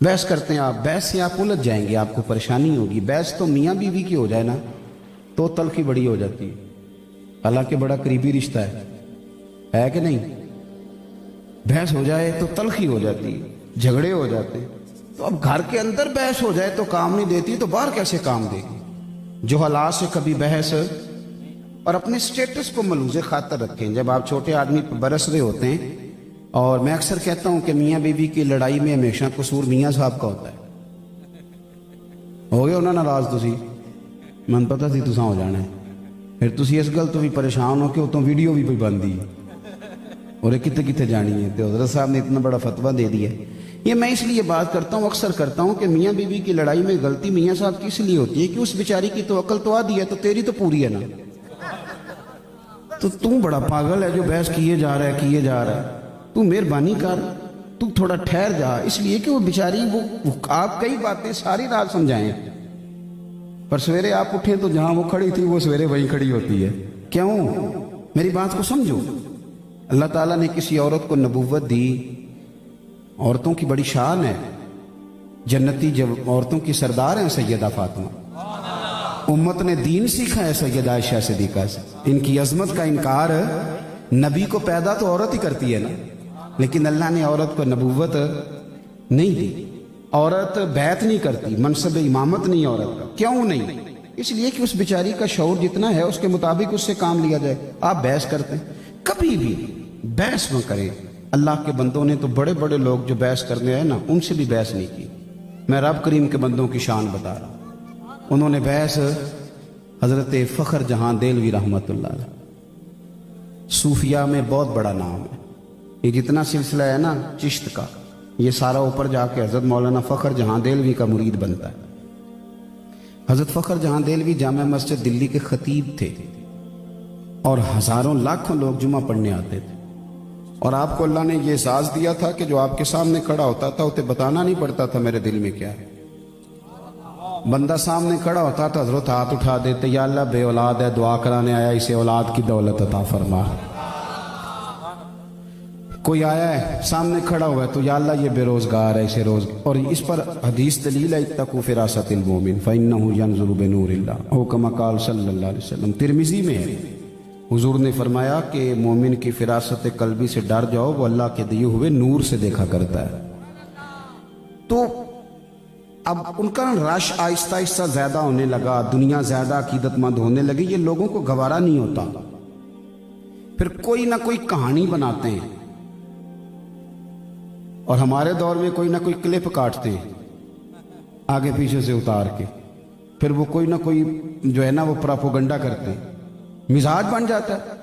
बहस करते हैं आप, बहस से आप उलझ जाएंगे, आपको परेशानी होगी। बहस तो मियाँ बीवी की हो जाए ना तो तलखी बड़ी हो जाती है, हालांकि बड़ा करीबी रिश्ता है कि नहीं। बहस हो जाए तो तलखी हो जाती है, झगड़े हो जाते हैं। तो अब घर के अंदर बहस हो जाए तो काम नहीं देती, तो बाहर कैसे काम देगी। जो हालात से कभी बहस, और अपने स्टेटस को मलूज़े खातर रखें। जब आप छोटे आदमी पर बरस रहे होते हैं, और मैं अक्सर कहता हूं कि मियाँ बीवी की लड़ाई में हमेशा कसूर मियाँ साहब का होता है। हो गए उन्होंने नाराज, तुसी मन पता सी तुसा हो जाना है, फिर तुसी इस गल तो भी परेशान हो कि उतों वीडियो भी कोई बनती है और कितने कितने जानी है। तो हजरत साहब ने इतना बड़ा फतवा दे दिया। ये मैं इसलिए बात करता हूँ, अक्सर करता हूँ कि मियाँ बीवी की लड़ाई में गलती मियाँ साहब की इसलिए होती है कि उस बेचारी की तो अकल तो आधी है, तो तेरी तो पूरी है ना। तो तू बड़ा पागल है जो बहस किए जा रहा है। तू मेहरबानी कर, तू थोड़ा ठहर जा, इसलिए कि वो बेचारी वो आप कई बातें सारी रात समझाएं, पर सवेरे आप उठे तो जहां वो खड़ी थी वो सवेरे वहीं खड़ी होती है। क्यों? मेरी बात को समझो। अल्लाह ताला ने किसी औरत को नबूवत दी, औरतों की बड़ी शान है, जन्नती जब औरतों की सरदार हैं सैयदा फातिमा। उम्मत ने दीन सीखा है सैयदा आयशा सिद्दीक़ा से। इनकी अजमत का इनकार नबी को पैदा तो औरत ही करती है ना, लेकिन अल्लाह ने औरत को नबूवत नहीं दी। औरत बैत नहीं करती, मनसब इमामत नहीं औरत का। क्यों नहीं? इसलिए कि उस बेचारी का शौर जितना है उसके मुताबिक उससे काम लिया जाए। आप बहस करते हैं, कभी भी बहस न करें। अल्लाह के बंदों ने तो बड़े बड़े लोग जो बहस करने आए ना, उनसे भी बहस नहीं की। मैं रब करीम के बंदों की शान बता रहा। उन्होंने बहस हजरत फ़ख्र जहां देलवी रहमतुल्लाह अलैह, सूफिया में बहुत बड़ा नाम है। ये जितना सिलसिला है ना चिश्त का, ये सारा ऊपर जाके हजरत मौलाना फ़ख्र जहां देलवी का मुरीद बनता है। हजरत फ़ख्र जहां देलवी जामा मस्जिद दिल्ली के खतीब थे और हजारों लाखों लोग जुमा पढ़ने आते थे। और आपको अल्लाह ने ये एहसास दिया था कि जो आपके सामने खड़ा होता था उसे बताना नहीं पड़ता था मेरे दिल में क्या है। बंदा सामने खड़ा होता था, हजरत हाथ उठा देते, या अल्लाह बे औलाद है, दुआ कराने आया, इसे औलाद की दौलत अता फरमा। कोई आया है सामने खड़ा हुआ है तो या अल्लाह ये बेरोजगार है, इसे रोजगार। और इस पर हदीस दलील है, इत्तकू फिरासतिल मोमिन फइन्नहु यंजुरु बिनूरिल्लाह औ कमा क़ाल सल्लल्लाहु अलैहि वसल्लम। तिरमिज़ी में है, हुजूर ने फरमाया कि मोमिन की फिरासत कल्बी से डर जाओ, वो अल्लाह के दिए हुए नूर से देखा करता है। तो अब उनका रश आहिस्ता आहिस्ता ज्यादा होने लगा, दुनिया ज्यादा अकीदतमंद होने लगी, ये लोगों को गवारा नहीं होता। फिर कोई ना कोई कहानी बनाते हैं, और हमारे दौर में कोई ना कोई क्लिप काटते हैं आगे पीछे से उतार के, फिर वो कोई ना कोई जो है ना वो प्रोपेगेंडा करते हैं, मिजाज बन जाता है।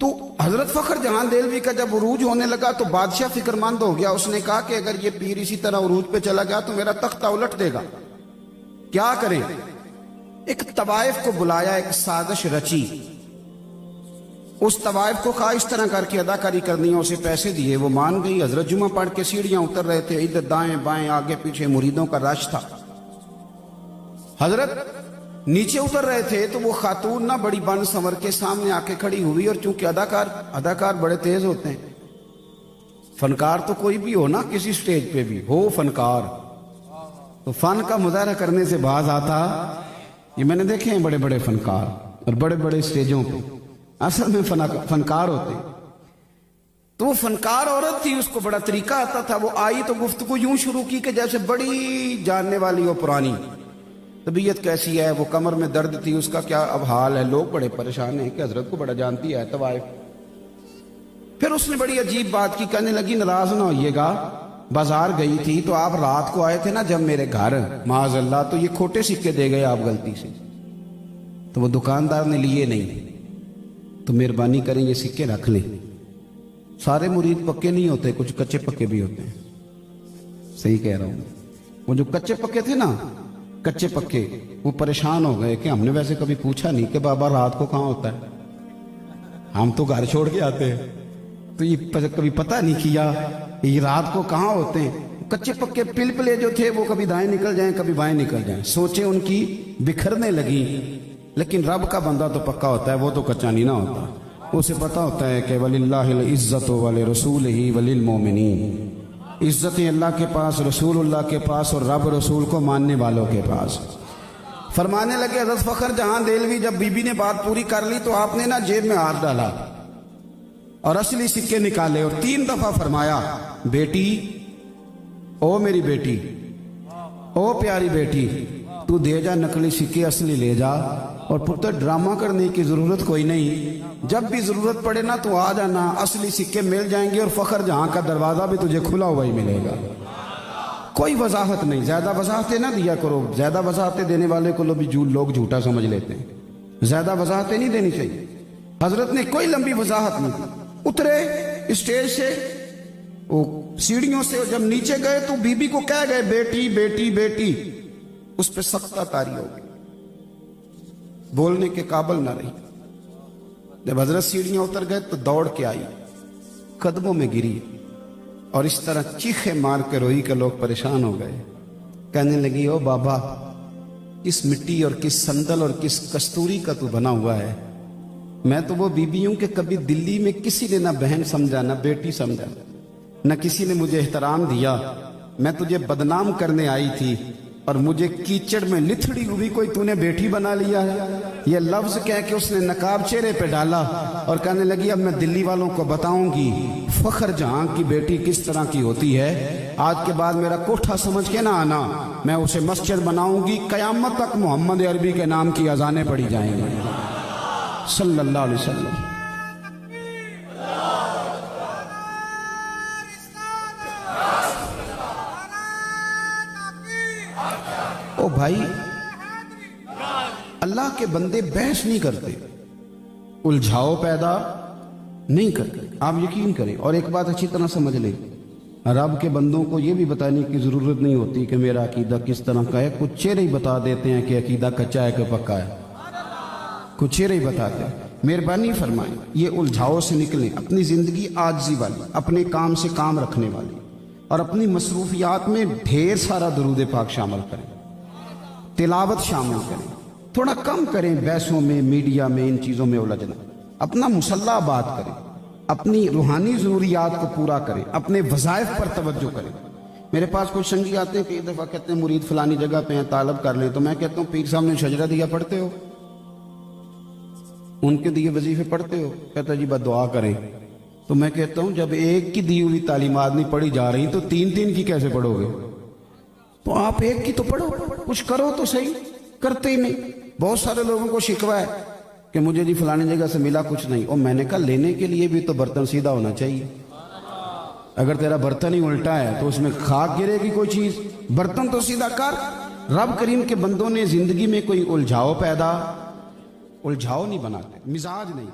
तो हजरत फ़ख्र जहां देलवी का जब उरूज होने लगा तो बादशाह फिक्रमंद हो गया। उसने कहा कि अगर ये पीर इसी तरह उरूज पे चला गया तो मेरा तख्ता उलट देगा, क्या करें। एक तवाइफ को बुलाया, एक साजिश रची। उस तवाइफ को कहा इस तरह करके अदाकारी करनी है, उसे पैसे दिए, वो मान गई। हजरत जुमा पढ़ के सीढ़ियां उतर रहे थे, इधर दाएं बाएं आगे पीछे मुरीदों का रश था। हजरत नीचे उतर रहे थे तो वो खातून ना बड़ी बन संवर के सामने आके खड़ी हुई। और चूंकि अदाकार बड़े तेज होते हैं, फनकार तो कोई भी हो ना, किसी स्टेज पे भी हो फनकार, तो फन का मुजाहरा करने से बाज आता। ये मैंने देखे हैं बड़े बड़े फनकार और बड़े बड़े स्टेजों पे असल में फनकार होते। तो वो फनकार औरत थी, उसको बड़ा तरीका आता था। वो आई तो गुफ्तगू यूं शुरू की कि जैसे बड़ी जानने वाली हो पुरानी। तबीयत कैसी है, वो कमर में दर्द थी, उसका क्या अब हाल है। लोग बड़े परेशान हैं कि हजरत को बड़ा जानती है तवाइफ। फिर उसने बड़ी अजीब बात की, कहने लगी नाराज ना होइएगा, बाजार गई थी तो आप रात को आए थे ना जब मेरे घर, माज़अल्लाह, तो ये खोटे सिक्के दे गए आप गलती से, तो वो दुकानदार ने लिए नहीं, तो मेहरबानी करें ये सिक्के रख लें। सारे मुरीद पक्के नहीं होते, कुछ कच्चे पक्के भी होते हैं। सही कह रहा हूँ। वो जो कच्चे पक्के थे ना, कच्चे पक्के, वो परेशान हो गए कि हमने वैसे कभी पूछा नहीं कि बाबा रात को कहाँ होता है, हम तो घर छोड़ के आते हैं, तो ये कभी पता नहीं किया ये रात को कहाँ होते हैं। कच्चे पक्के पिलपिले जो थे वो कभी दाएं निकल जाएं कभी बाएं निकल जाएं, सोचे उनकी बिखरने लगी। लेकिन रब का बंदा तो पक्का होता है, वो तो कच्चा नहीं ना होता। उसे पता होता है कि वलिल्लाहिल इज्जतु वलिरसूलिही वलिल मोमिनीन, इज्जतें अल्लाह के पास, रसूलुल्लाह के पास और रब रसूल को मानने वालों के पास। फरमाने लगे हज़रत फ़खर जहां देलवी, जब बीबी ने बात पूरी कर ली तो आपने ना जेब में हाथ डाला और असली सिक्के निकाले और 3 दफा फरमाया, बेटी, ओ मेरी बेटी, ओ प्यारी बेटी, तू दे जा नकली सिक्के, असली ले जा। और पुत्र ड्रामा करने की जरूरत कोई नहीं, जब भी जरूरत पड़े ना तो आ जाना, असली सिक्के मिल जाएंगे और फ़खर जहां का दरवाजा भी तुझे खुला हुआ ही मिलेगा। कोई वजाहत नहीं, ज्यादा वजाहतें ना दिया करो, ज्यादा वजाहतें देने वाले को लोग झूठा समझ लेते हैं। ज्यादा वजाहतें नहीं देनी चाहिए। हजरत ने कोई लंबी वजाहत नहीं दी, उतरे स्टेज से, वो सीढ़ियों से जब नीचे गए तो बीबी को कह गए, बेटी बेटी बेटी। उस पर सख्ता तारी हो गई, बोलने के काबिल ना रही। जब हजरत सीढ़ियां उतर गए तो दौड़ के आई, कदमों में गिरी और इस तरह चीखे मार के रोई के लोग परेशान हो गए। कहने लगी, ओ बाबा, किस मिट्टी और किस संदल और किस कस्तूरी का तू बना हुआ है। मैं तो वो बीबी हूं कि कभी दिल्ली में किसी ने ना बहन समझा ना बेटी समझा, न किसी ने मुझे एहतराम दिया। मैं तुझे बदनाम करने आई थी और मुझे कीचड़ में लिथड़ी हुई कोई तूने बेटी बना लिया है। ये लफ्ज कह के उसने नकाब चेहरे पे डाला और कहने लगी, अब मैं दिल्ली वालों को बताऊंगी फ़खर जहां की बेटी किस तरह की होती है। आज के बाद मेरा कोठा समझ के ना आना, मैं उसे मस्जिद बनाऊंगी, कयामत तक मोहम्मद अरबी के नाम की अजानें पड़ी जाएंगी सल्लल्लाहु अलैहि वसल्लम। ओ भाई, अल्लाह के बंदे बहस नहीं करते, उलझाओ पैदा नहीं करते, आप यकीन करें। और एक बात अच्छी तरह समझ लें, रब के बंदों को यह भी बताने की जरूरत नहीं होती कि मेरा अकीदा किस तरह का है। कुछ चेहरे ही बता देते हैं कि अकीदा कच्चा है कि पक्का है, कुछ चेहरे ही बताते हैं। मेहरबानी फरमाएं, ये उलझाओ से निकलें, अपनी जिंदगी आजिज़ी वाली, अपने काम से काम रखने वाली, और अपनी मसरूफियात में ढेर सारा दरूद पाक शामिल करें, तिलावत शामिल करें, थोड़ा कम करें बहसों में, मीडिया में, इन चीज़ों में उलझना। अपना मुसल्ला बात करें, अपनी रूहानी ज़रूरियात को पूरा करें, अपने वज़ाइफ पर तवज्जो करें। मेरे पास कुछ संगी आते हैं, कई दफ़ा कहते हैं मुरीद फलानी जगह पे हैं, तालब कर लें। तो मैं कहता हूँ, पीर साहब ने शजरा दिया, पढ़ते हो? उनके दिए वजीफे पढ़ते हो? कहता जी बस दुआ करें। तो मैं कहता हूँ, जब एक की दी हुई तालीमात नहीं पढ़ी जा रही तो 3-3 की कैसे पढ़ोगे? तो आप एक की तो पढ़ो, कुछ करो तो सही, करते ही नहीं। बहुत सारे लोगों को शिकवा है कि मुझे जी फलानी जगह से मिला कुछ नहीं। और मैंने कहा, लेने के लिए भी तो बर्तन सीधा होना चाहिए। अगर तेरा बर्तन ही उल्टा है तो उसमें खाक गिरेगी कोई चीज। बर्तन तो सीधा कर। रब करीम के बंदों ने जिंदगी में कोई उलझाओ नहीं बनाते, मिजाज नहीं।